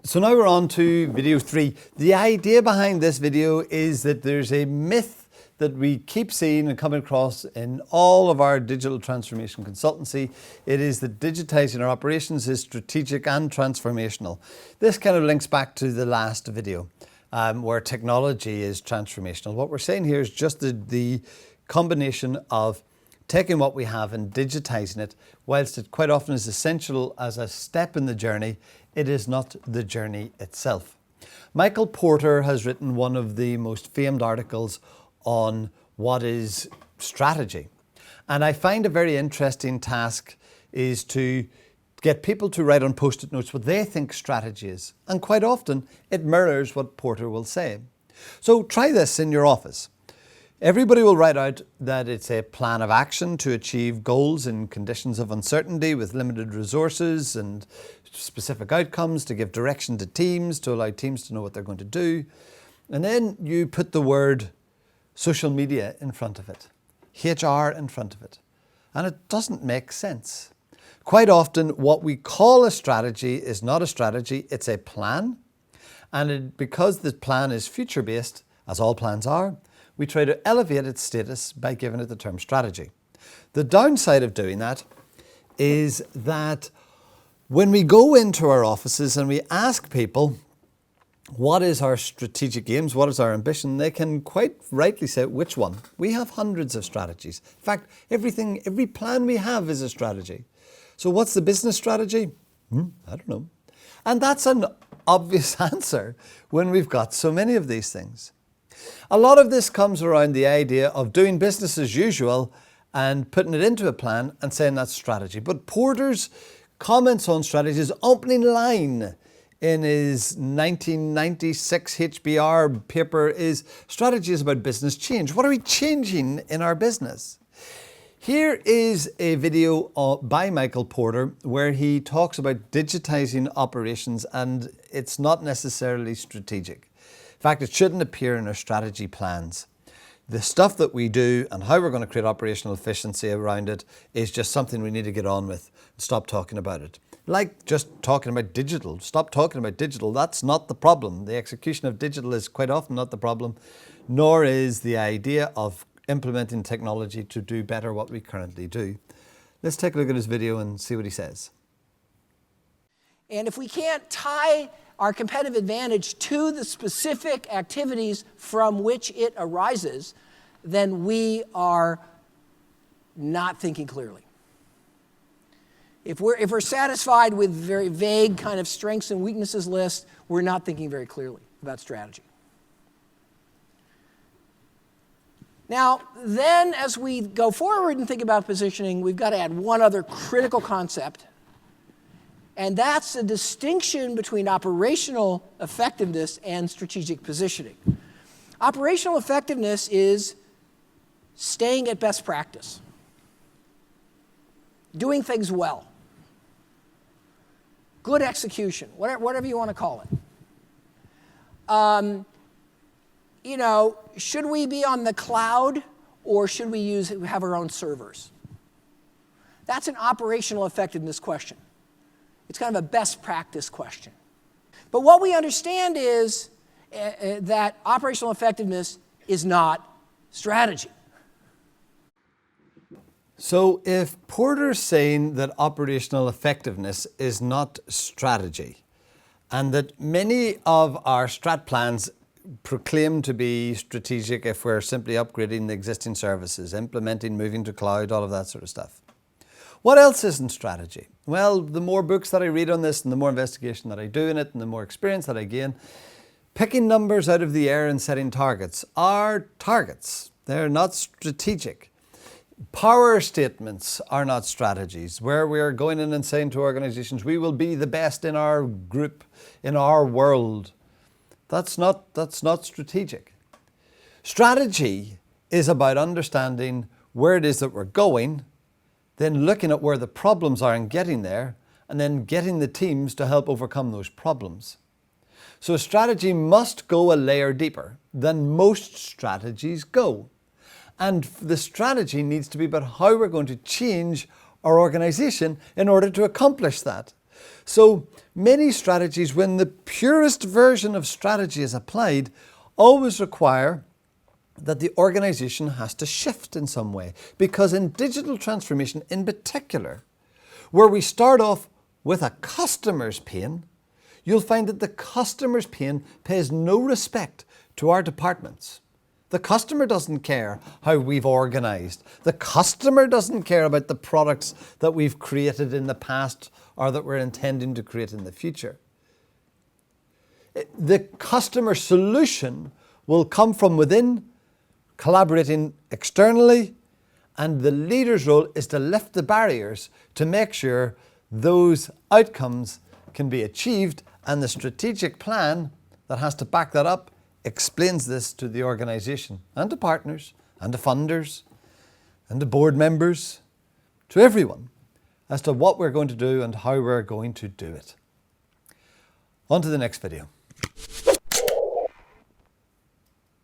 So now we're on to video 3. The idea behind this video is that there's a myth that we keep seeing and coming across in all of our digital transformation consultancy. It is that digitizing our operations is strategic and transformational. This kind of links back to the last video where technology is transformational. What we're saying here is just the combination of taking what we have and digitizing it, whilst it quite often is essential as a step in the journey, it is not the journey itself. Michael Porter has written one of the most famed articles on what is strategy. And I find a very interesting task is to get people to write on post-it notes what they think strategy is. And quite often it mirrors what Porter will say. So try this in your office. Everybody will write out that it's a plan of action to achieve goals in conditions of uncertainty with limited resources and specific outcomes, to give direction to teams, to allow teams to know what they're going to do. And then you put the word social media in front of it, HR in front of it. And it doesn't make sense. Quite often what we call a strategy is not a strategy, it's a plan. And because the plan is future-based, as all plans are, we try to elevate its status by giving it the term strategy. The downside of doing that is that when we go into our offices and we ask people, what is our strategic aims, what is our ambition, they can quite rightly say, which one? We have hundreds of strategies. In fact, every plan we have is a strategy. So what's the business strategy? I don't know. And that's an obvious answer when we've got so many of these things. A lot of this comes around the idea of doing business as usual and putting it into a plan and saying that's strategy. But Porter's comments on strategy, his opening line in his 1996 HBR paper is, strategy is about business change. What are we changing in our business? Here is a video by Michael Porter where he talks about digitizing operations, and it's not necessarily strategic. In fact, it shouldn't appear in our strategy plans. The stuff that we do and how we're going to create operational efficiency around it is just something we need to get on with. Stop talking about it. Like just talking about digital. Stop talking about digital. That's not the problem. The execution of digital is quite often not the problem, nor is the idea of implementing technology to do better what we currently do. Let's take a look at his video and see what he says. And if we can't tie our competitive advantage to the specific activities from which it arises, then we are not thinking clearly. If we're satisfied with very vague kind of strengths and weaknesses list, we're not thinking very clearly about strategy. Now, then as we go forward and think about positioning, we've got to add one other critical concept, and that's the distinction between operational effectiveness and strategic positioning. Operational effectiveness is staying at best practice, doing things well, good execution, whatever you want to call it. Should we be on the cloud or should we have our own servers? That's an operational effectiveness question. It's kind of a best practice question. But what we understand is that operational effectiveness is not strategy. So if Porter's saying that operational effectiveness is not strategy, and that many of our strat plans proclaim to be strategic if we're simply upgrading the existing services, implementing, moving to cloud, all of that sort of stuff. What else isn't strategy? Well, the more books that I read on this and the more investigation that I do in it and the more experience that I gain, picking numbers out of the air and setting targets are targets. They're not strategic. Power statements are not strategies, where we are going in and saying to organizations, we will be the best in our group, in our world. That's not strategic. Strategy is about understanding where it is that we're going, then looking at where the problems are and getting there, and then getting the teams to help overcome those problems. So strategy must go a layer deeper than most strategies go. And the strategy needs to be about how we're going to change our organization in order to accomplish that. So many strategies, when the purest version of strategy is applied, always require that the organization has to shift in some way. Because in digital transformation in particular, where we start off with a customer's pain, you'll find that the customer's pain pays no respect to our departments. The customer doesn't care how we've organized. The customer doesn't care about the products that we've created in the past or that we're intending to create in the future. The customer solution will come from within, collaborating externally, and the leader's role is to lift the barriers to make sure those outcomes can be achieved, and the strategic plan that has to back that up explains this to the organization and to partners and to funders and to board members, to everyone, as to what we're going to do and how we're going to do it. On to the next video.